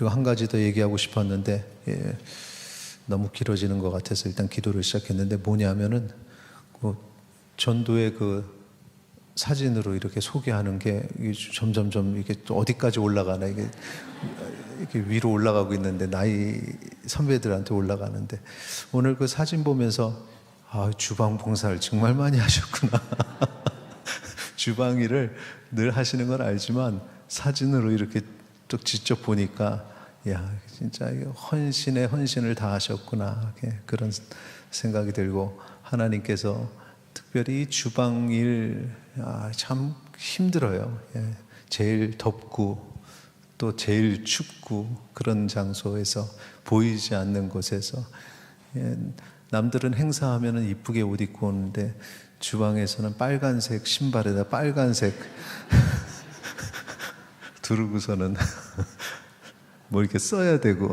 그리고 한 가지 더 얘기하고 싶었는데 너무 길어지는 것 같아서 일단 기도를 시작했는데, 뭐냐면은 그 전도의 그 사진으로 이렇게 소개하는 게 점점점 이게 또 어디까지 올라가나, 이게 위로 올라가고 있는데, 나이 선배들한테 올라가는데, 오늘 그 사진 보면서 주방 봉사를 정말 많이 하셨구나. 주방 일을 늘 하시는 건 알지만 사진으로 이렇게 쭉 직접 보니까 진짜 헌신에 헌신을 다 하셨구나, 그런 생각이 들고, 하나님께서 특별히 주방 일 참 힘들어요. 제일 덥고 또 제일 춥고 그런 장소에서, 보이지 않는 곳에서, 남들은 행사하면은 이쁘게 옷 입고 오는데 주방에서는 빨간색 신발에다 빨간색 두르고서는 뭐 이렇게 써야 되고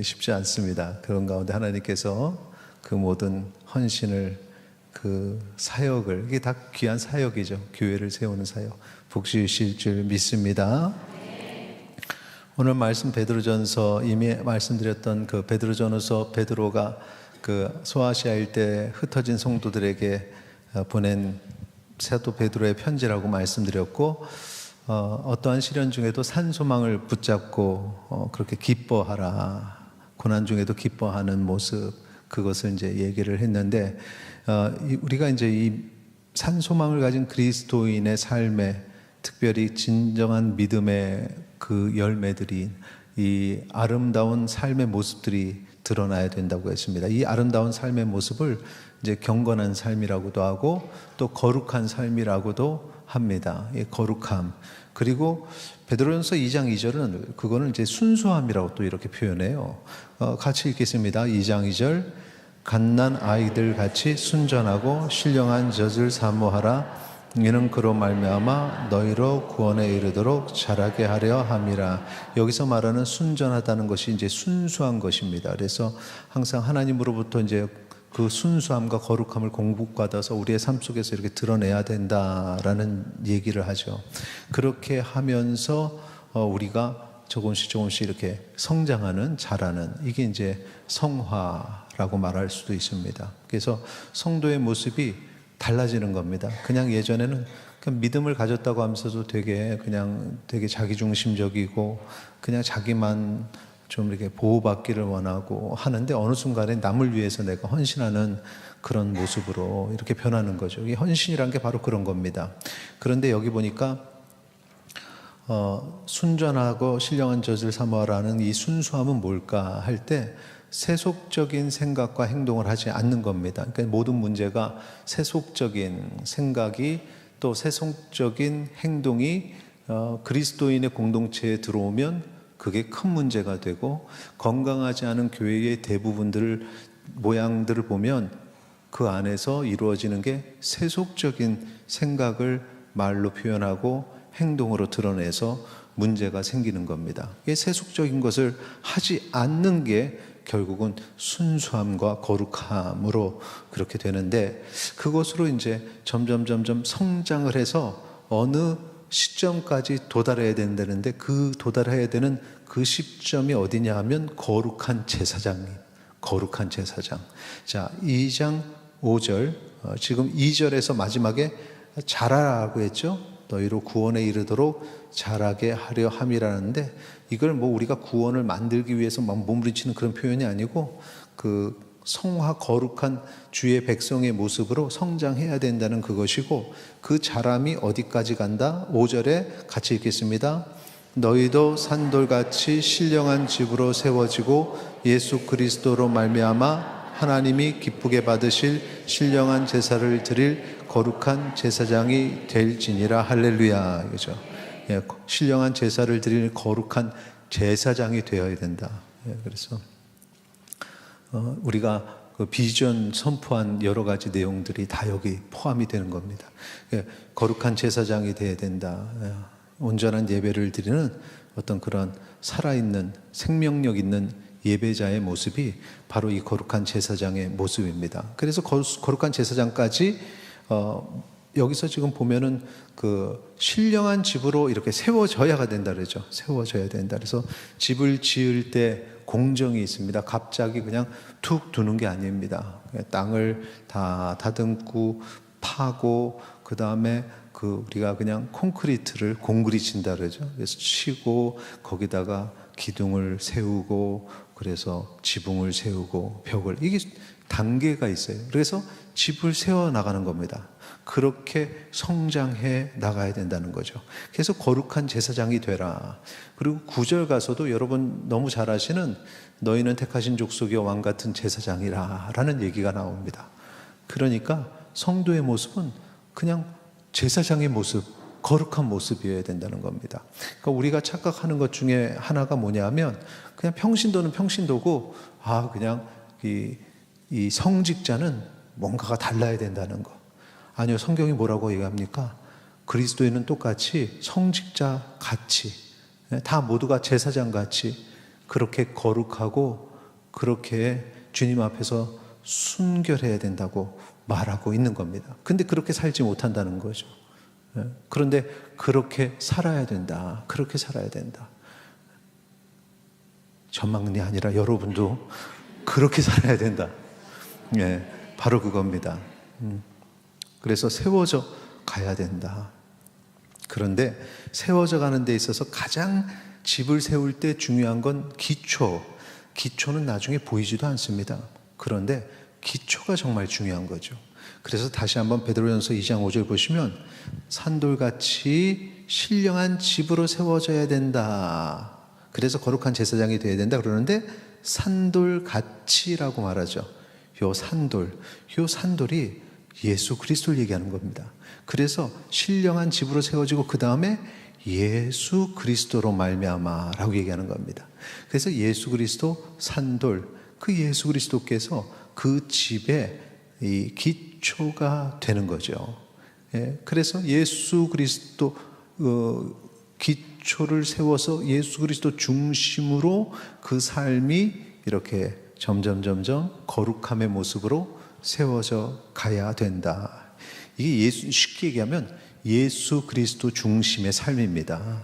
쉽지 않습니다. 그런 가운데 하나님께서 그 모든 헌신을, 그 사역을, 이게 다 귀한 사역이죠. 교회를 세우는 사역, 복지실 줄 믿습니다. 오늘 말씀 베드로전서, 이미 말씀드렸던 그 베드로전서, 베드로가 그 소아시아 일대 흩어진 성도들에게 보낸 사도 베드로의 편지라고 말씀드렸고, 어떠한 시련 중에도 산소망을 붙잡고 그렇게 기뻐하라, 고난 중에도 기뻐하는 모습, 그것을 이제 얘기를 했는데, 우리가 이제 이 산소망을 가진 그리스도인의 삶에, 특별히 진정한 믿음의 그 열매들이, 이 아름다운 삶의 모습들이 드러나야 된다고 했습니다. 이 아름다운 삶의 모습을 이제 경건한 삶이라고도 하고 또 거룩한 삶이라고도 합니다. 이 거룩함. 그리고 베드로전서 2장 2절은 그거는 이제 순수함이라고 또 이렇게 표현해요. 같이 읽겠습니다. 2장 2절. 갓난 아이들 같이 순전하고 신령한 젖을 사모하라. 이는 그로 말미암아 너희로 구원에 이르도록 자라게 하려 함이라. 여기서 말하는 순전하다는 것이 이제 순수한 것입니다. 그래서 항상 하나님으로부터 이제 그 순수함과 거룩함을 공급받아서 우리의 삶 속에서 이렇게 드러내야 된다라는 얘기를 하죠. 그렇게 하면서 우리가 조금씩 이렇게 성장하는, 자라는, 이게 이제 성화라고 말할 수도 있습니다. 그래서 성도의 모습이 달라지는 겁니다. 그냥 예전에는 그냥 믿음을 가졌다고 하면서도 되게 자기중심적이고 그냥 자기만 좀 이렇게 보호받기를 원하고 하는데, 어느 순간에 남을 위해서 내가 헌신하는 그런 모습으로 이렇게 변하는 거죠. 이 헌신이란 게 바로 그런 겁니다. 그런데 여기 보니까 순전하고 신령한 젖을 사모하라는 이 순수함은 뭘까 할 때, 세속적인 생각과 행동을 하지 않는 겁니다. 그러니까 모든 문제가 세속적인 생각이 또 세속적인 행동이 그리스도인의 공동체에 들어오면 그게 큰 문제가 되고, 건강하지 않은 교회의 모양들을 보면 그 안에서 이루어지는 게 세속적인 생각을 말로 표현하고 행동으로 드러내서 문제가 생기는 겁니다. 이 세속적인 것을 하지 않는 게 결국은 순수함과 거룩함으로 그렇게 되는데, 그것으로 이제 점점 성장을 해서 어느 시점까지 도달해야 된다는데, 그 도달해야 되는 그 시점이 어디냐 하면 거룩한 제사장. 자, 2장 5절, 지금 2절에서 마지막에 자라라고 했죠. 너희로 구원에 이르도록 자라게 하려 함이라는데, 이걸 뭐 우리가 구원을 만들기 위해서 막 몸부림치는 그런 표현이 아니고, 그 성화 거룩한 주의 백성의 모습으로 성장해야 된다는 그것이고, 그 자람이 어디까지 간다? 5절에 같이 읽겠습니다. 너희도 산돌같이 신령한 집으로 세워지고 예수 그리스도로 말미암아 하나님이 기쁘게 받으실 신령한 제사를 드릴 거룩한 제사장이 될지니라. 할렐루야. 그죠? 신령한 제사를 드릴 거룩한 제사장이 되어야 된다. 그래서 우리가 그 비전 선포한 여러 가지 내용들이 다 여기 포함이 되는 겁니다. 거룩한 제사장이 되어야 된다. 온전한 예배를 드리는 어떤 그런 살아있는 생명력 있는 예배자의 모습이 바로 이 거룩한 제사장의 모습입니다. 그래서 거룩한 제사장까지 여기서 지금 보면은 그 신령한 집으로 이렇게 세워져야 된다 그러죠. 세워져야 된다. 그래서 집을 지을 때 공정이 있습니다. 갑자기 그냥 툭 두는 게 아닙니다. 땅을 다 다듬고 파고 그 다음에 우리가 그냥 콘크리트를 공구리 친다 그러죠. 그래서 치고 거기다가 기둥을 세우고 그래서 지붕을 세우고 벽을, 이게 단계가 있어요. 그래서 집을 세워 나가는 겁니다. 그렇게 성장해 나가야 된다는 거죠. 그래서 거룩한 제사장이 되라. 그리고 9절 가서도 여러분 너무 잘 아시는 너희는 택하신 족속의 왕 같은 제사장이라 라는 얘기가 나옵니다. 그러니까 성도의 모습은 그냥 제사장의 모습, 거룩한 모습이어야 된다는 겁니다. 그러니까 우리가 착각하는 것 중에 하나가 뭐냐면 그냥 평신도는 평신도고 그냥 이 성직자는 뭔가가 달라야 된다는 거. 아니요, 성경이 뭐라고 얘기합니까? 그리스도인은 똑같이 성직자 같이, 다 모두가 제사장 같이 그렇게 거룩하고 그렇게 주님 앞에서 순결해야 된다고 말하고 있는 겁니다. 근데 그렇게 살지 못한다는 거죠. 그런데 그렇게 살아야 된다. 그렇게 살아야 된다. 저만이 아니라 여러분도 그렇게 살아야 된다. 바로 그겁니다. 그래서 세워져 가야 된다. 그런데 세워져 가는 데 있어서 가장 집을 세울 때 중요한 건 기초는 나중에 보이지도 않습니다. 그런데 기초가 정말 중요한 거죠. 그래서 다시 한번 베드로전서 2장 5절 보시면 산돌같이 신령한 집으로 세워져야 된다. 그래서 거룩한 제사장이 되어야 된다 그러는데 산돌같이라고 말하죠. 요 산돌이 예수 그리스도를 얘기하는 겁니다. 그래서 신령한 집으로 세워지고 그 다음에 예수 그리스도로 말미암아라고 얘기하는 겁니다. 그래서 예수 그리스도 산돌, 그 예수 그리스도께서 그 집의 이 기초가 되는 거죠. 그래서 예수 그리스도 기초를 세워서 예수 그리스도 중심으로 그 삶이 이렇게 점점 거룩함의 모습으로 세워져 가야 된다. 이게 쉽게 얘기하면 예수 그리스도 중심의 삶입니다.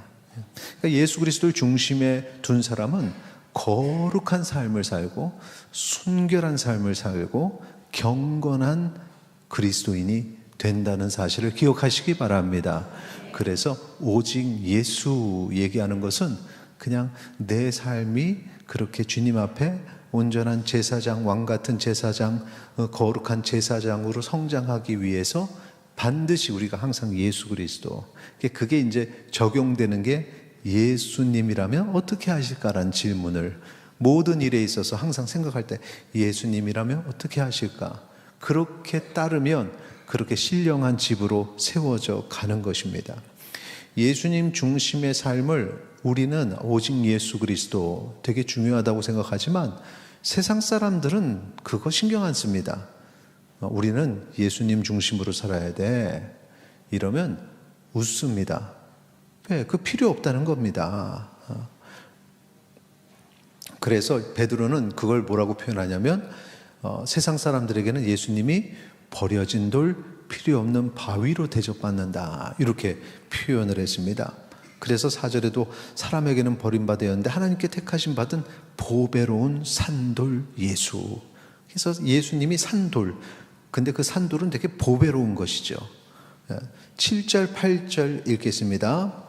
그러니까 예수 그리스도를 중심에 둔 사람은 거룩한 삶을 살고 순결한 삶을 살고 경건한 그리스도인이 된다는 사실을 기억하시기 바랍니다. 그래서 오직 예수 얘기하는 것은 그냥 내 삶이 그렇게 주님 앞에 온전한 제사장, 왕 같은 제사장, 거룩한 제사장으로 성장하기 위해서 반드시 우리가 항상 예수 그리스도, 그게 이제 적용되는 게 예수님이라면 어떻게 하실까라는 질문을 모든 일에 있어서 항상 생각할 때 예수님이라면 어떻게 하실까? 그렇게 따르면 그렇게 신령한 집으로 세워져 가는 것입니다. 예수님 중심의 삶을 우리는 오직 예수 그리스도 되게 중요하다고 생각하지만 세상 사람들은 그거 신경 안 씁니다. 우리는 예수님 중심으로 살아야 돼. 이러면 웃습니다. 왜? 그 필요 없다는 겁니다. 그래서 베드로는 그걸 뭐라고 표현하냐면 세상 사람들에게는 예수님이 버려진 돌, 필요 없는 바위로 대접받는다. 이렇게 표현을 했습니다. 그래서 4절에도 사람에게는 버림받았는데 하나님께 택하심 받은 보배로운 산돌 예수. 그래서 예수님이 산돌. 근데 그 산돌은 되게 보배로운 것이죠. 7절, 8절 읽겠습니다.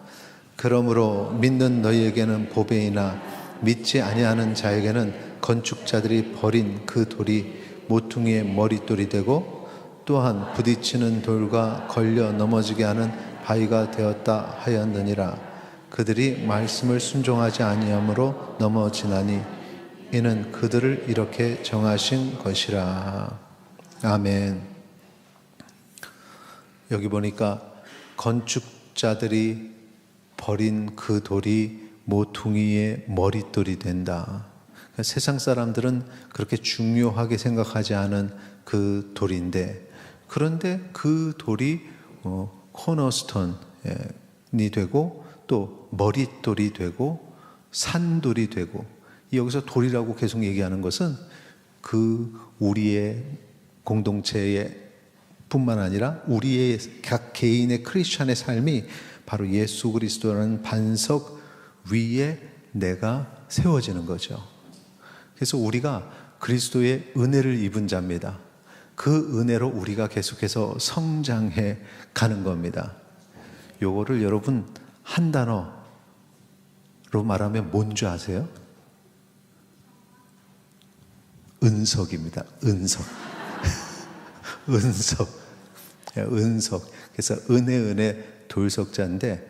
그러므로 믿는 너희에게는 보배이나 믿지 아니하는 자에게는 건축자들이 버린 그 돌이 모퉁이의 머릿돌이 되고 또한 부딪히는 돌과 걸려 넘어지게 하는 바위가 되었다 하였느니라. 그들이 말씀을 순종하지 아니함으로 넘어지나니 이는 그들을 이렇게 정하신 것이라. 아멘. 여기 보니까 건축자들이 버린 그 돌이 모퉁이의 머릿돌이 된다. 그러니까 세상 사람들은 그렇게 중요하게 생각하지 않은 그 돌인데, 그런데 그 돌이 코너스톤이 되고 또 머릿돌이 되고 산돌이 되고, 여기서 돌이라고 계속 얘기하는 것은 그 우리의 공동체의 뿐만 아니라 우리의 각 개인의 크리스찬의 삶이 바로 예수 그리스도라는 반석 위에 내가 세워지는 거죠. 그래서 우리가 그리스도의 은혜를 입은 자입니다. 그 은혜로 우리가 계속해서 성장해 가는 겁니다. 요거를 여러분 한 단어로 말하면 뭔지 아세요? 은석입니다. 은석. 은석. 은석. 그래서 은혜 돌석자인데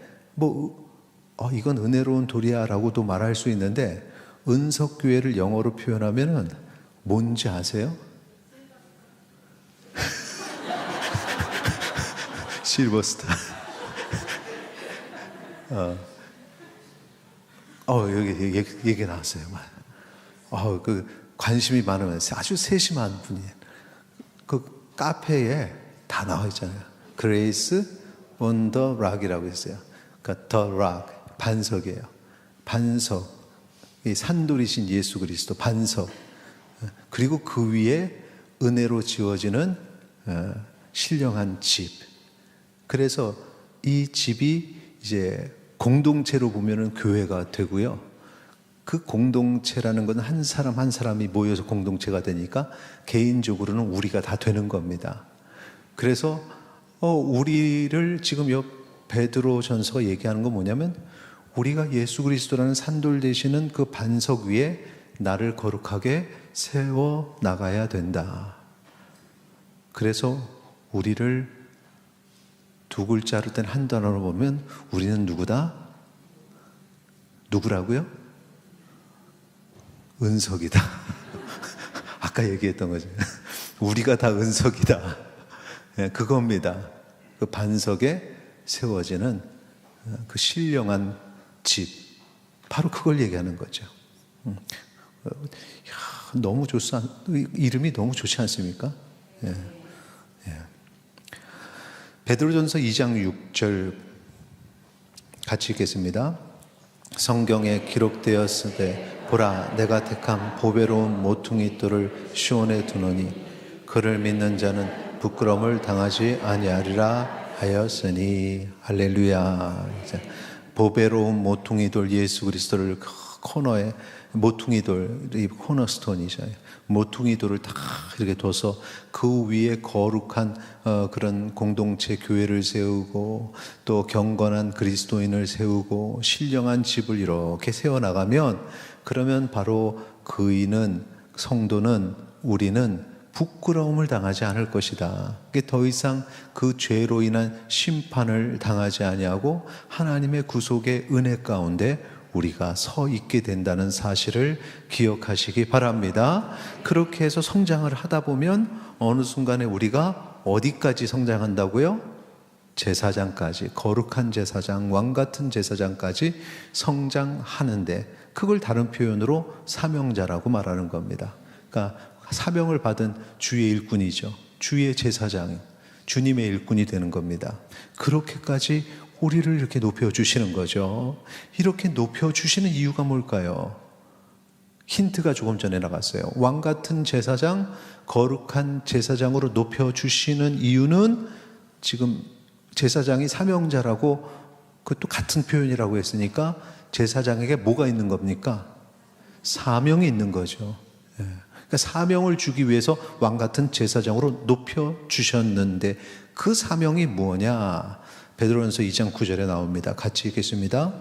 이건 은혜로운 돌이야 라고도 말할 수 있는데 은석교회를 영어로 표현하면은 뭔지 아세요? 실버스타. 여기 얘기 나왔어요. 그 관심이 많으면 아주 세심한 분이에요. 그 카페에 다 나와 있잖아요. 그레이스 on the rock이라고 했어요. 그러니까 the rock, 반석이에요. 반석, 이 산돌이신 예수 그리스도 반석. 그리고 그 위에 은혜로 지어지는 신령한 집. 그래서 이 집이 이제 공동체로 보면은 교회가 되고요. 그 공동체라는 건 한 사람 한 사람이 모여서 공동체가 되니까 개인적으로는 우리가 다 되는 겁니다. 그래서 우리를 지금 베드로 전서가 얘기하는 건 뭐냐면 우리가 예수 그리스도라는 산돌 되시는 그 반석 위에 나를 거룩하게 세워 나가야 된다. 그래서 우리를 두 글자로 된 한 단어로 보면 우리는 누구다? 누구라고요? 은석이다. 아까 얘기했던 거죠. 우리가 다 은석이다. 그겁니다. 그 반석에 세워지는 그 신령한 집. 바로 그걸 얘기하는 거죠. 너무 이름이 너무 좋지 않습니까? 베드로전서 2장 6절 같이 읽겠습니다. 성경에 기록되었으되 보라 내가 택한 보배로운 모퉁이 돌을 시온에 두노니 그를 믿는 자는 부끄러움을 당하지 아니하리라 하였으니. 할렐루야. 보배로운 모퉁이 돌 예수 그리스도를 코너에 모퉁이 돌이 코너스톤이잖아요. 모퉁이 돌을 다 이렇게 둬서 그 위에 거룩한 그런 공동체 교회를 세우고 또 경건한 그리스도인을 세우고 신령한 집을 이렇게 세워나가면 그러면 바로 그이는 성도는 우리는 부끄러움을 당하지 않을 것이다. 더 이상 그 죄로 인한 심판을 당하지 아니하고 하나님의 구속의 은혜 가운데 우리가 서 있게 된다는 사실을 기억하시기 바랍니다. 그렇게 해서 성장을 하다 보면 어느 순간에 우리가 어디까지 성장한다고요? 제사장까지, 거룩한 제사장, 왕 같은 제사장까지 성장하는데 그걸 다른 표현으로 사명자라고 말하는 겁니다. 그러니까 사명을 받은 주의 일꾼이죠. 주의 제사장, 주님의 일꾼이 되는 겁니다. 그렇게까지 우리를 이렇게 높여주시는 거죠. 이렇게 높여주시는 이유가 뭘까요? 힌트가 조금 전에 나갔어요. 왕 같은 제사장, 거룩한 제사장으로 높여주시는 이유는 지금 제사장이 사명자라고 그것도 같은 표현이라고 했으니까 제사장에게 뭐가 있는 겁니까? 사명이 있는 거죠. 그러니까 사명을 주기 위해서 왕 같은 제사장으로 높여주셨는데 그 사명이 뭐냐? 베드로전서 2장 9절에 나옵니다. 같이 읽겠습니다.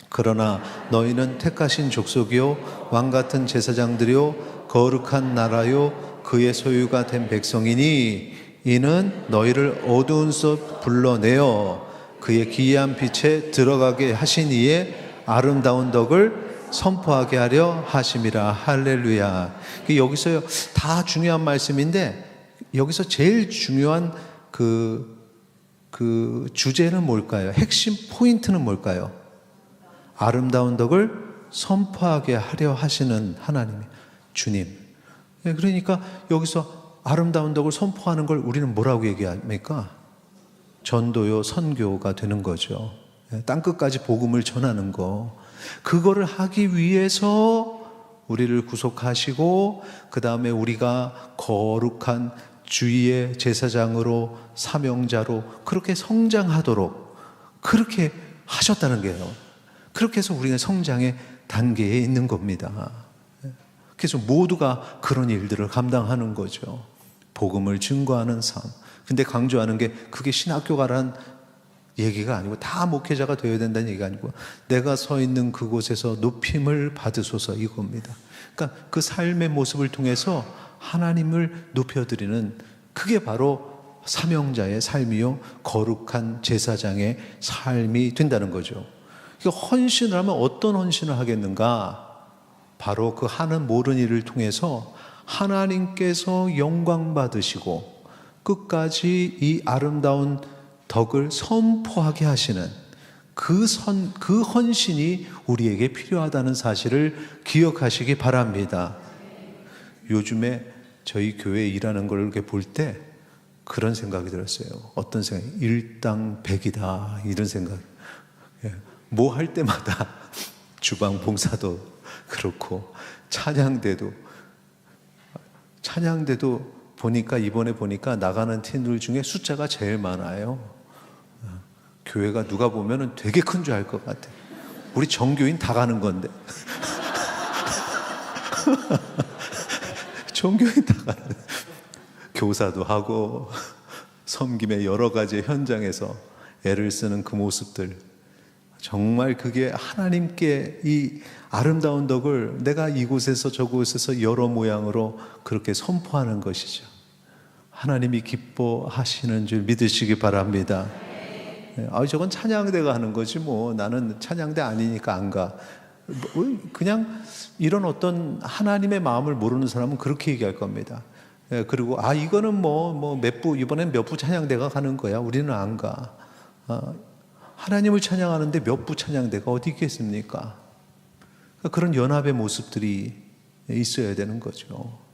그러나 너희는 택하신 족속이요 왕 같은 제사장들이요 거룩한 나라요 그의 소유가 된 백성이니 이는 너희를 어두운 속 불러내어 그의 기이한 빛에 들어가게 하신 이의 아름다운 덕을 선포하게 하려 하심이라. 할렐루야. 여기서 다 중요한 말씀인데 여기서 제일 중요한 그 주제는 뭘까요? 핵심 포인트는 뭘까요? 아름다운 덕을 선포하게 하려 하시는 하나님, 주님. 그러니까 여기서 아름다운 덕을 선포하는 걸 우리는 뭐라고 얘기합니까? 전도요, 선교가 되는 거죠. 땅끝까지 복음을 전하는 거. 그거를 하기 위해서 우리를 구속하시고 그 다음에 우리가 거룩한 주위의 제사장으로 사명자로 그렇게 성장하도록 그렇게 하셨다는 거예요. 그렇게 해서 우리가 성장의 단계에 있는 겁니다. 그래서 모두가 그런 일들을 감당하는 거죠. 복음을 증거하는 삶. 근데 강조하는 게 그게 신학교가라는 얘기가 아니고 다 목회자가 되어야 된다는 얘기가 아니고 내가 서 있는 그곳에서 높임을 받으소서 이겁니다. 그러니까 그 삶의 모습을 통해서 하나님을 높여드리는 그게 바로 사명자의 삶이요 거룩한 제사장의 삶이 된다는 거죠. 그러니까 헌신을 하면 어떤 헌신을 하겠는가? 바로 그 하는 모든 일을 통해서 하나님께서 영광 받으시고 끝까지 이 아름다운 덕을 선포하게 하시는 그 헌신이 우리에게 필요하다는 사실을 기억하시기 바랍니다. 요즘에 저희 교회에 일하는 걸 이렇게 볼 때 그런 생각이 들었어요. 어떤 생각이? 일당백이다 이런 생각. 뭐 할 때마다 주방 봉사도 그렇고 찬양대도 보니까 이번에 보니까 나가는 팀들 중에 숫자가 제일 많아요. 교회가 누가 보면은 되게 큰 줄 알 것 같아. 우리 정교인 다 가는 건데. 정교인 다 가는. 교사도 하고 섬김의 여러 가지 현장에서 애를 쓰는 그 모습들. 정말 그게 하나님께 이 아름다운 덕을 내가 이곳에서 저곳에서 여러 모양으로 그렇게 선포하는 것이죠. 하나님이 기뻐하시는 줄 믿으시기 바랍니다. 저건 찬양대가 하는 거지 뭐 나는 찬양대 아니니까 안 가. 그냥 이런 어떤 하나님의 마음을 모르는 사람은 그렇게 얘기할 겁니다. 그리고 이거는 이번엔 몇 부 찬양대가 가는 거야. 우리는 안 가. 하나님을 찬양하는데 몇 부 찬양대가 어디 있겠습니까? 그런 연합의 모습들이 있어야 되는 거죠.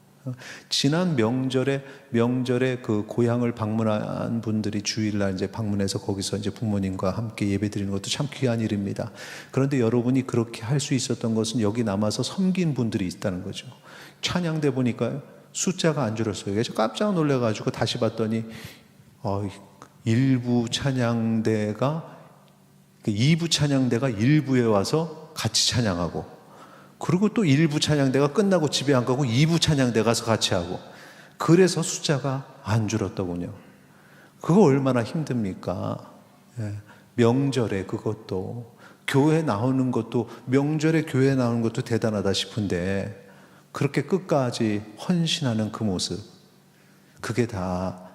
지난 명절에 그 고향을 방문한 분들이 주일날 이제 방문해서 거기서 이제 부모님과 함께 예배드리는 것도 참 귀한 일입니다. 그런데 여러분이 그렇게 할 수 있었던 것은 여기 남아서 섬긴 분들이 있다는 거죠. 찬양대 보니까 숫자가 안 줄었어요. 그래서 깜짝 놀래가지고 다시 봤더니 일부 찬양대가 2부 찬양대가 1부에 와서 같이 찬양하고 그리고 또 1부 찬양대가 끝나고 집에 안 가고 2부 찬양대 가서 같이 하고 그래서 숫자가 안 줄었더군요. 그거 얼마나 힘듭니까? 명절에 그것도 교회 나오는 것도 명절에 교회 나오는 것도 대단하다 싶은데 그렇게 끝까지 헌신하는 그 모습 그게 다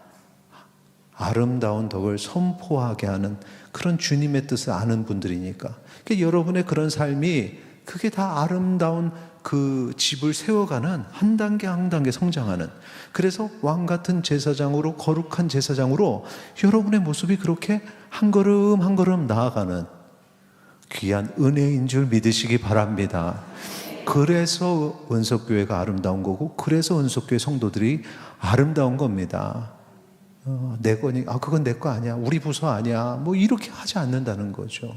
아름다운 덕을 선포하게 하는 그런 주님의 뜻을 아는 분들이니까 그러니까 여러분의 그런 삶이 그게 다 아름다운 그 집을 세워가는 한 단계 한 단계 성장하는 그래서 왕 같은 제사장으로 거룩한 제사장으로 여러분의 모습이 그렇게 한 걸음 한 걸음 나아가는 귀한 은혜인 줄 믿으시기 바랍니다. 그래서 은석교회가 아름다운 거고 그래서 은석교회 성도들이 아름다운 겁니다. 내 거니 그건 내 거 아니야 우리 부서 아니야 이렇게 하지 않는다는 거죠.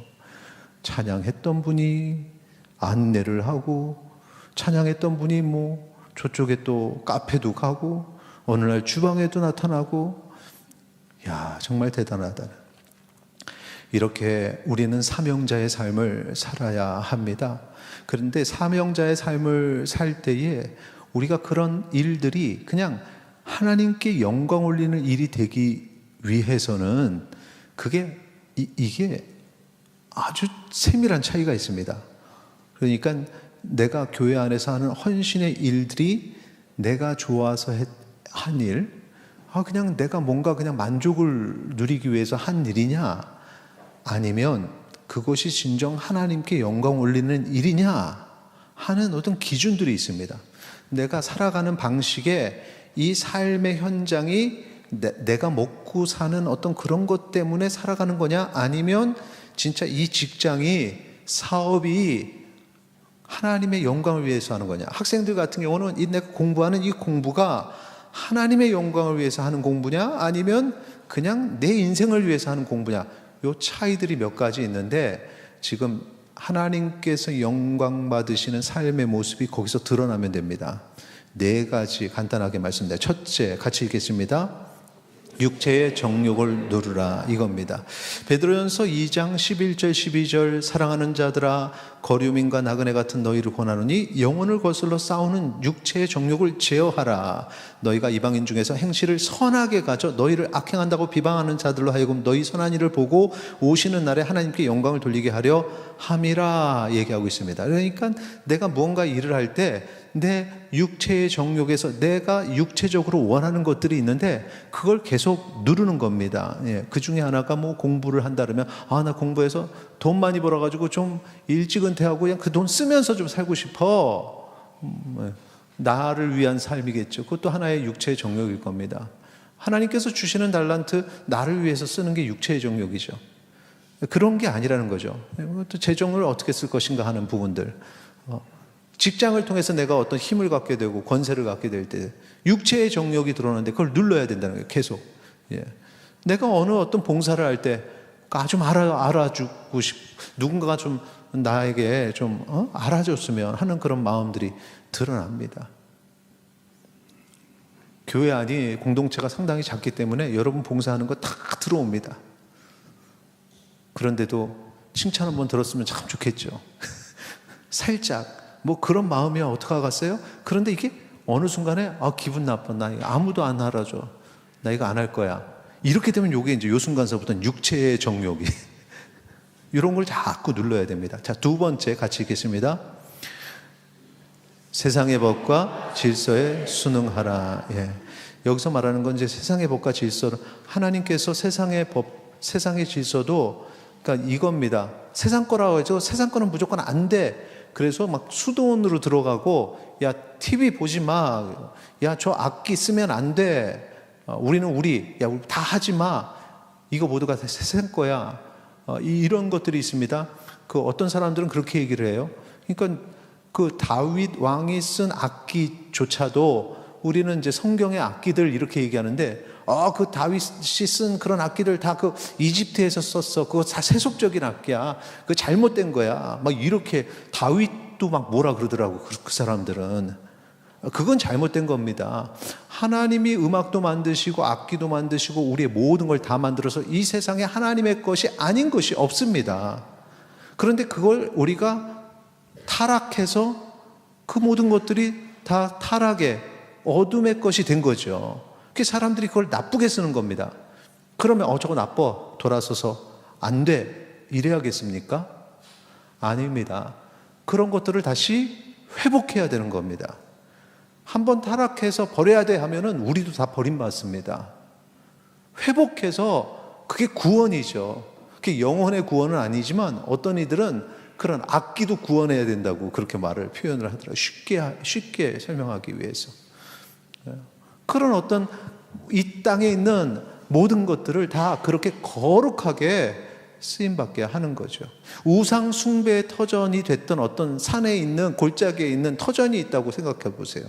찬양했던 분이 안내를 하고 찬양했던 분이 저쪽에 또 카페도 가고 어느 날 주방에도 나타나고 정말 대단하다. 이렇게 우리는 사명자의 삶을 살아야 합니다. 그런데 사명자의 삶을 살 때에 우리가 그런 일들이 그냥 하나님께 영광 올리는 일이 되기 위해서는 이게 아주 세밀한 차이가 있습니다. 그러니까 내가 교회 안에서 하는 헌신의 일들이 내가 좋아서 한 일, 그냥 내가 뭔가 그냥 만족을 누리기 위해서 한 일이냐, 아니면 그것이 진정 하나님께 영광 올리는 일이냐 하는 어떤 기준들이 있습니다. 내가 살아가는 방식에 이 삶의 현장이 내가 먹고 사는 어떤 그런 것 때문에 살아가는 거냐, 아니면 진짜 이 직장이 사업이 하나님의 영광을 위해서 하는 거냐. 학생들 같은 경우는 내가 공부하는 이 공부가 하나님의 영광을 위해서 하는 공부냐, 아니면 그냥 내 인생을 위해서 하는 공부냐. 요 차이들이 몇 가지 있는데 지금 하나님께서 영광 받으시는 삶의 모습이 거기서 드러나면 됩니다. 네 가지 간단하게 말씀드립니다. 첫째, 같이 읽겠습니다. 육체의 정욕을 누르라, 이겁니다. 베드로전서 2장 11절 12절 사랑하는 자들아 거류민과 나그네 같은 너희를 권하노니 영혼을 거슬러 싸우는 육체의 정욕을 제어하라. 너희가 이방인 중에서 행실을 선하게 가져 너희를 악행한다고 비방하는 자들로 하여금 너희 선한 일을 보고 오시는 날에 하나님께 영광을 돌리게 하려 함이라 얘기하고 있습니다. 그러니까 내가 무언가 일을 할 때 내 육체의 정욕에서 내가 육체적으로 원하는 것들이 있는데 그걸 계속 누르는 겁니다. 예, 그 중에 하나가 뭐 공부를 한다 그러면 나 공부해서 돈 많이 벌어가지고 좀 일찍 은퇴하고 그냥 그 돈 쓰면서 좀 살고 싶어. 나를 위한 삶이겠죠. 그것도 하나의 육체의 정욕일 겁니다. 하나님께서 주시는 달란트 나를 위해서 쓰는 게 육체의 정욕이죠. 그런 게 아니라는 거죠. 또 재정을 어떻게 쓸 것인가 하는 부분들. 직장을 통해서 내가 어떤 힘을 갖게 되고 권세를 갖게 될 때 육체의 정욕이 들어오는데 그걸 눌러야 된다는 거예요. 계속. 예. 내가 어떤 봉사를 할 때 좀 알아주고 누군가가 좀 나에게 좀 알아줬으면 하는 그런 마음들이 드러납니다. 교회 안이 공동체가 상당히 작기 때문에 여러분 봉사하는 거 다 들어옵니다. 그런데도 칭찬 한번 들었으면 참 좋겠죠. 살짝 뭐 그런 마음이 어떡하겠어요? 그런데 이게 어느 순간에 기분 나빠. 나 이거 아무도 안 알아줘. 나 이거 안 할 거야. 이렇게 되면 요게 이제 요 순간서부터는 육체의 정욕이 이런 걸 자꾸 눌러야 됩니다. 자, 두 번째 같이 읽겠습니다. 세상의 법과 질서에 순응하라. 예. 여기서 말하는 건 이제 세상의 법과 질서를 하나님께서 세상의 법, 세상의 질서도 그러니까 이겁니다. 세상 거라고 해서 세상 거는 무조건 안 돼. 그래서 막 수도원으로 들어가고 야 TV 보지 마. 야 저 악기 쓰면 안 돼. 우리는 우리 다 하지 마. 이거 모두가 세상 거야. 이런 것들이 있습니다. 그 어떤 사람들은 그렇게 얘기를 해요. 그러니까 그 다윗 왕이 쓴 악기조차도 우리는 이제 성경의 악기들 이렇게 얘기하는데 그 다윗이 쓴 그런 악기들 다 그 이집트에서 썼어. 그거 다 세속적인 악기야. 그거 잘못된 거야. 막 이렇게 다윗도 막 뭐라 그러더라고. 그 사람들은. 그건 잘못된 겁니다. 하나님이 음악도 만드시고 악기도 만드시고 우리의 모든 걸 다 만들어서 이 세상에 하나님의 것이 아닌 것이 없습니다. 그런데 그걸 우리가 타락해서 그 모든 것들이 다 타락의 어둠의 것이 된 거죠. 그 사람들이 그걸 나쁘게 쓰는 겁니다. 그러면 저거 나빠. 돌아서서 안 돼. 이래야겠습니까? 아닙니다. 그런 것들을 다시 회복해야 되는 겁니다. 한번 타락해서 버려야 돼 하면은 우리도 다 버림받습니다. 회복해서 그게 구원이죠. 그게 영혼의 구원은 아니지만 어떤 이들은 그런 악기도 구원해야 된다고 그렇게 표현을 하더라고요. 쉽게 설명하기 위해서. 그런 어떤 이 땅에 있는 모든 것들을 다 그렇게 거룩하게 쓰임받게 하는 거죠. 우상 숭배의 터전이 됐던 어떤 산에 있는 골짜기에 있는 터전이 있다고 생각해 보세요.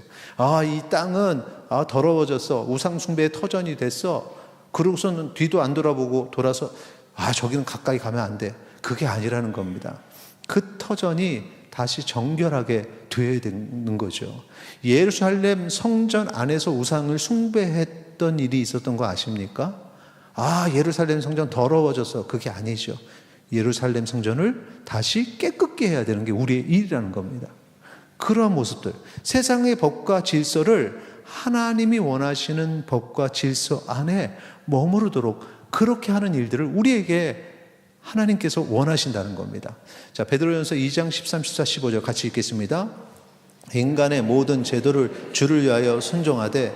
이 땅은 더러워졌어. 우상 숭배의 터전이 됐어. 그러고서는 뒤도 안 돌아보고 돌아서 저기는 가까이 가면 안 돼. 그게 아니라는 겁니다. 그 터전이 다시 정결하게 되어야 되는 거죠. 예루살렘 성전 안에서 우상을 숭배했던 일이 있었던 거 아십니까? 예루살렘 성전 더러워져서 그게 아니죠. 예루살렘 성전을 다시 깨끗게 해야 되는 게 우리의 일이라는 겁니다. 그러한 모습들, 세상의 법과 질서를 하나님이 원하시는 법과 질서 안에 머무르도록 그렇게 하는 일들을 우리에게 하나님께서 원하신다는 겁니다. 자, 베드로전서 2장 13, 14, 15절 같이 읽겠습니다. 인간의 모든 제도를 주를 위하여 순종하되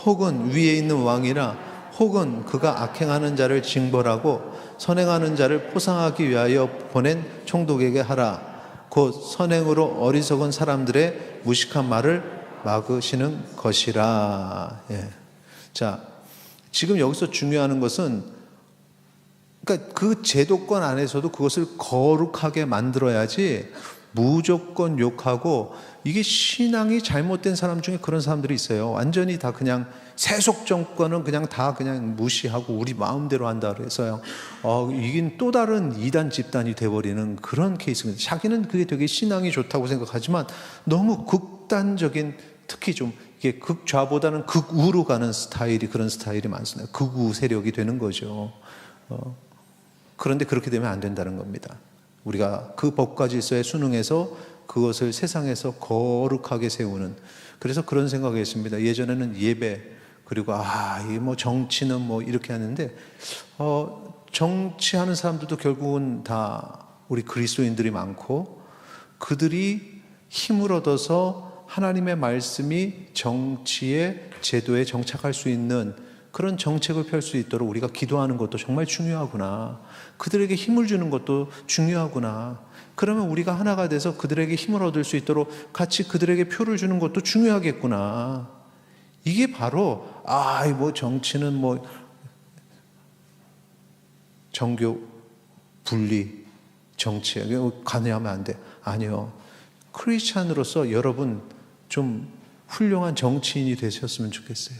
혹은 위에 있는 왕이나 혹은 그가 악행하는 자를 징벌하고 선행하는 자를 포상하기 위하여 보낸 총독에게 하라. 곧 선행으로 어리석은 사람들의 무식한 말을 막으시는 것이라. 예. 자, 지금 여기서 중요한 것은 그러니까 그 제도권 안에서도 그것을 거룩하게 만들어야지 무조건 욕하고, 이게 신앙이 잘못된 사람 중에 그런 사람들이 있어요. 완전히 다 그냥 세속 정권은 그냥 다 그냥 무시하고 우리 마음대로 한다 그래서요. 이긴 또 다른 이단 집단이 돼버리는 그런 케이스입니다. 자기는 그게 되게 신앙이 좋다고 생각하지만 너무 극단적인, 특히 좀 이게 극좌보다는 극우로 가는 스타일이, 그런 스타일이 많습니다. 극우 세력이 되는 거죠. 그런데 그렇게 되면 안 된다는 겁니다. 우리가 그 법과 질서에 순응해서 그것을 세상에서 거룩하게 세우는, 그래서 그런 생각이 있습니다. 예전에는 예배, 그리고 이 뭐 정치는 뭐 이렇게 하는데, 정치하는 사람들도 결국은 다 우리 그리스도인들이 많고, 그들이 힘을 얻어서 하나님의 말씀이 정치의 제도에 정착할 수 있는 그런 정책을 펼 수 있도록 우리가 기도하는 것도 정말 중요하구나. 그들에게 힘을 주는 것도 중요하구나. 그러면 우리가 하나가 돼서 그들에게 힘을 얻을 수 있도록 같이 그들에게 표를 주는 것도 중요하겠구나. 이게 바로 뭐 정치는 뭐 정교 분리, 정치에 관여하면 안 돼. 아니요. 크리스찬으로서 여러분 좀 훌륭한 정치인이 되셨으면 좋겠어요.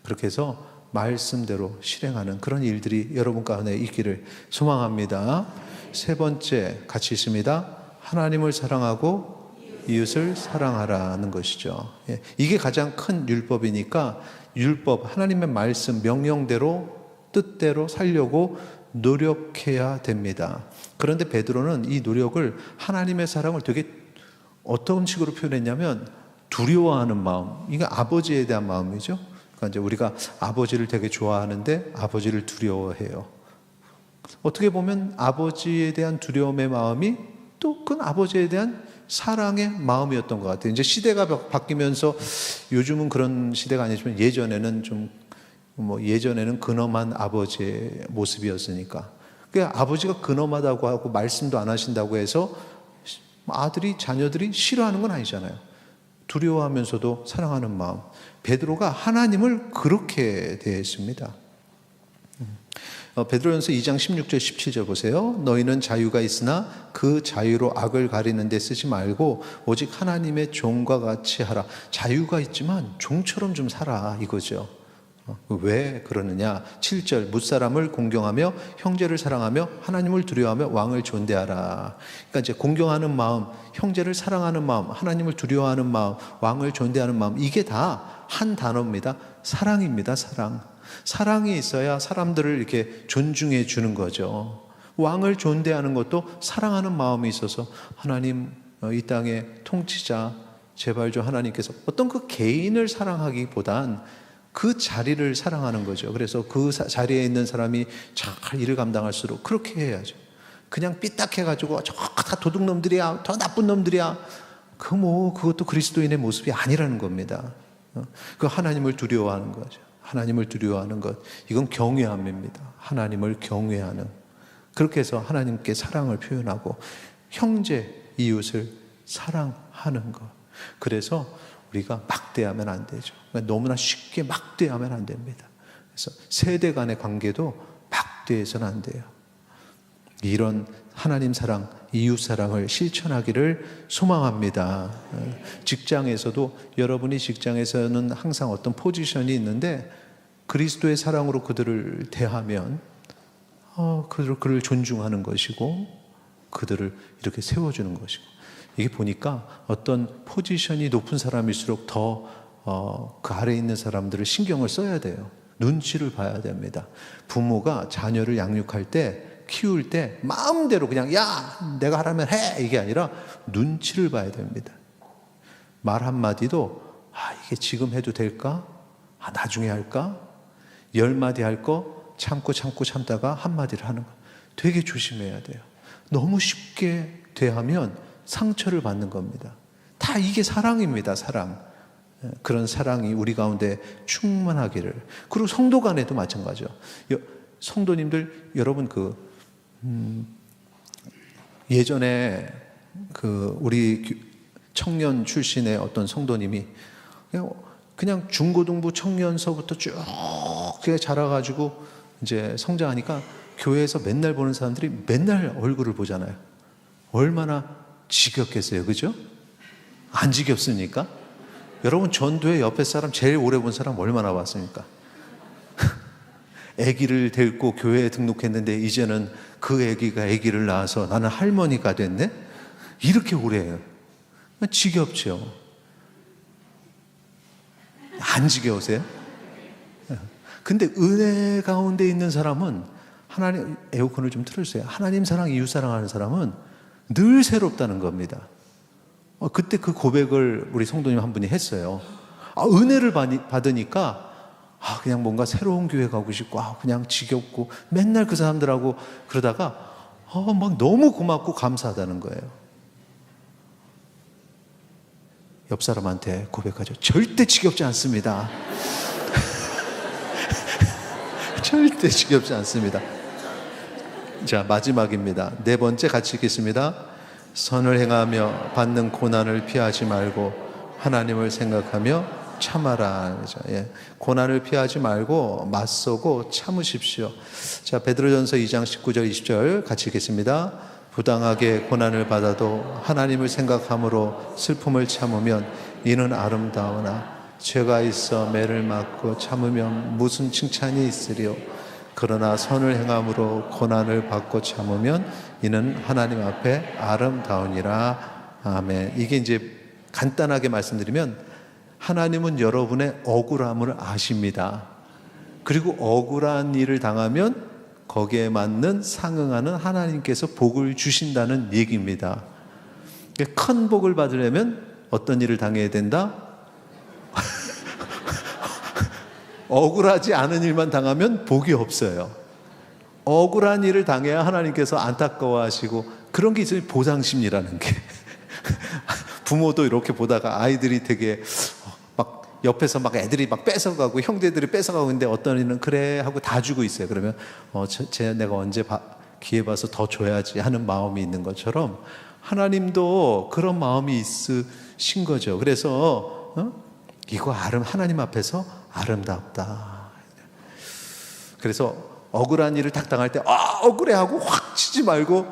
그렇게 해서 말씀대로 실행하는 그런 일들이 여러분 가운데 있기를 소망합니다. 세 번째 같이 있습니다. 하나님을 사랑하고 이웃을 사랑하라는 것이죠. 이게 가장 큰 율법이니까 율법, 하나님의 말씀, 명령대로 뜻대로 살려고 노력해야 됩니다. 그런데 베드로는 이 노력을, 하나님의 사랑을 되게 어떤 식으로 표현했냐면 두려워하는 마음, 이게 아버지에 대한 마음이죠. 그러니까 이제 우리가 아버지를 되게 좋아하는데 아버지를 두려워해요. 어떻게 보면 아버지에 대한 두려움의 마음이 또 그 아버지에 대한 사랑의 마음이었던 것 같아요. 이제 시대가 바뀌면서 요즘은 그런 시대가 아니지만 예전에는 예전에는 근엄한 아버지의 모습이었으니까. 그러니까 아버지가 근엄하다고 하고 말씀도 안 하신다고 해서 자녀들이 싫어하는 건 아니잖아요. 두려워하면서도 사랑하는 마음. 베드로가 하나님을 그렇게 대했습니다. 베드로전서 2장 16절 17절 보세요. 너희는 자유가 있으나 그 자유로 악을 가리는 데 쓰지 말고 오직 하나님의 종과 같이 하라. 자유가 있지만 종처럼 좀 살아, 이거죠. 왜 그러느냐? 7절 뭇사람을 공경하며 형제를 사랑하며 하나님을 두려워하며 왕을 존대하라. 그러니까 이제 공경하는 마음, 형제를 사랑하는 마음, 하나님을 두려워하는 마음, 왕을 존대하는 마음, 이게 다 한 단어입니다. 사랑입니다. 사랑이 있어야 사람들을 이렇게 존중해 주는 거죠. 왕을 존대하는 것도 사랑하는 마음이 있어서, 하나님, 이 땅의 통치자 제발 좀 하나님께서, 어떤 그 개인을 사랑하기보단 그 자리를 사랑하는 거죠. 그래서 그 자리에 있는 사람이 잘 일을 감당할수록 그렇게 해야죠. 그냥 삐딱해가지고 다 도둑놈들이야, 더 나쁜 놈들이야, 그것도 그리스도인의 모습이 아니라는 겁니다. 그 하나님을 두려워하는 거죠. 하나님을 두려워하는 것, 이건 경외함입니다. 하나님을 경외하는, 그렇게 해서 하나님께 사랑을 표현하고 형제, 이웃을 사랑하는 것. 그래서 우리가 막대하면 안 되죠. 너무나 쉽게 막대하면 안 됩니다. 그래서 세대 간의 관계도 막대해서는 안 돼요. 이런 하나님 사랑, 이웃 사랑을 실천하기를 소망합니다. 직장에서도, 여러분이 직장에서는 항상 어떤 포지션이 있는데 그리스도의 사랑으로 그들을 대하면 그를 존중하는 것이고 그들을 이렇게 세워주는 것이고, 이게 보니까 어떤 포지션이 높은 사람일수록 더 그 아래에 있는 사람들을 신경을 써야 돼요. 눈치를 봐야 됩니다. 부모가 자녀를 양육할 때, 키울 때 마음대로 그냥 야 내가 하라면 해, 이게 아니라 눈치를 봐야 됩니다. 말 한마디도 이게 지금 해도 될까? 나중에 할까? 10마디 할 거 참다가 한마디를 하는 거 되게 조심해야 돼요. 너무 쉽게 대하면 상처를 받는 겁니다. 다 이게 사랑입니다. 사랑. 그런 사랑이 우리 가운데 충만하기를. 그리고 성도 간에도 마찬가지죠. 성도님들, 여러분 예전에 우리 청년 출신의 어떤 성도님이 그냥 중고등부 청년서부터 쭉 자라가지고 이제 성장하니까 교회에서 맨날 보는 사람들이 맨날 얼굴을 보잖아요. 얼마나 지겹겠어요, 그죠? 안 지겹습니까? 여러분, 전도에 옆에 사람 제일 오래 본 사람 얼마나 봤습니까? 아기를 데리고 교회에 등록했는데 이제는 그 아기가 아기를 낳아서 나는 할머니가 됐네? 이렇게 오래 해요. 지겹죠? 안 지겨우세요? 근데 은혜 가운데 있는 사람은, 하나님, 에어컨을 좀 틀어주세요. 하나님 사랑, 이웃 사랑하는 사람은 늘 새롭다는 겁니다. 그때 그 고백을 우리 성도님 한 분이 했어요. 은혜를 받으니까 그냥 뭔가 새로운 교회 가고 싶고, 그냥 지겹고, 맨날 그 사람들하고 그러다가 막 너무 고맙고 감사하다는 거예요. 옆 사람한테 고백하죠. 절대 지겹지 않습니다. 절대 지겹지 않습니다. 자, 마지막입니다. 네 번째 같이 읽겠습니다. 선을 행하며 받는 고난을 피하지 말고 하나님을 생각하며 참아라. 고난을 피하지 말고 맞서고 참으십시오. 자, 베드로전서 2장 19절 20절 같이 읽겠습니다. 부당하게 고난을 받아도 하나님을 생각함으로 슬픔을 참으면 이는 아름다우나 죄가 있어 매를 맞고 참으면 무슨 칭찬이 있으리요. 그러나 선을 행함으로 고난을 받고 참으면 이는 하나님 앞에 아름다우니라. 아멘. 이게 이제 간단하게 말씀드리면, 하나님은 여러분의 억울함을 아십니다. 그리고 억울한 일을 당하면 거기에 맞는 상응하는 하나님께서 복을 주신다는 얘기입니다. 큰 복을 받으려면 어떤 일을 당해야 된다? 억울하지 않은 일만 당하면 복이 없어요. 억울한 일을 당해야 하나님께서 안타까워하시고, 그런 게 있어요. 보상심리라는 게. 부모도 이렇게 보다가 아이들이 되게 막 옆에서 막 애들이 막 뺏어가고 형제들이 뺏어가고 있는데 어떤 이는 그래 하고 다 주고 있어요. 그러면 내가 언제 기회 봐서 더 줘야지 하는 마음이 있는 것처럼 하나님도 그런 마음이 있으신 거죠. 그래서 이거 하나님 앞에서 아름답다. 그래서 억울한 일을 딱 당할 때 억울해하고 확 치지 말고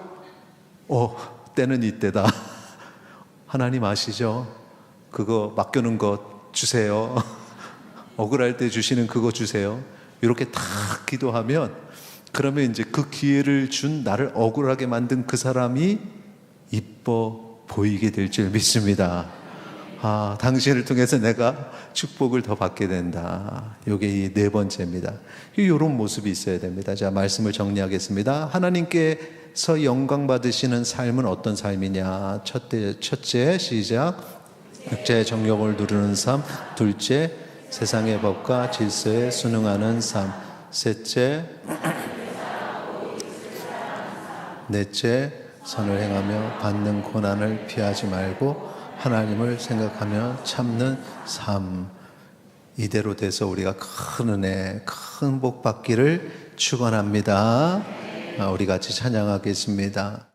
때는 이때다. 하나님 아시죠? 그거 맡겨놓은 것 주세요. 억울할 때 주시는 그거 주세요. 이렇게 딱 기도하면, 그러면 이제 그 기회를 준 나를 억울하게 만든 그 사람이 이뻐 보이게 될 줄 믿습니다. 당신을 통해서 내가 축복을 더 받게 된다. 이게 이 네 번째입니다. 이런 모습이 있어야 됩니다. 자, 말씀을 정리하겠습니다. 하나님께서 영광 받으시는 삶은 어떤 삶이냐? 첫째 시작. 육체의 정욕을 누르는 삶. 둘째, 세상의 법과 질서에 순응하는 삶. 셋째, 넷째, 선을 행하며 받는 고난을 피하지 말고 하나님을 생각하며 참는 삶. 이대로 돼서 우리가 큰 은혜, 큰 복 받기를 축원합니다. 우리 같이 찬양하겠습니다.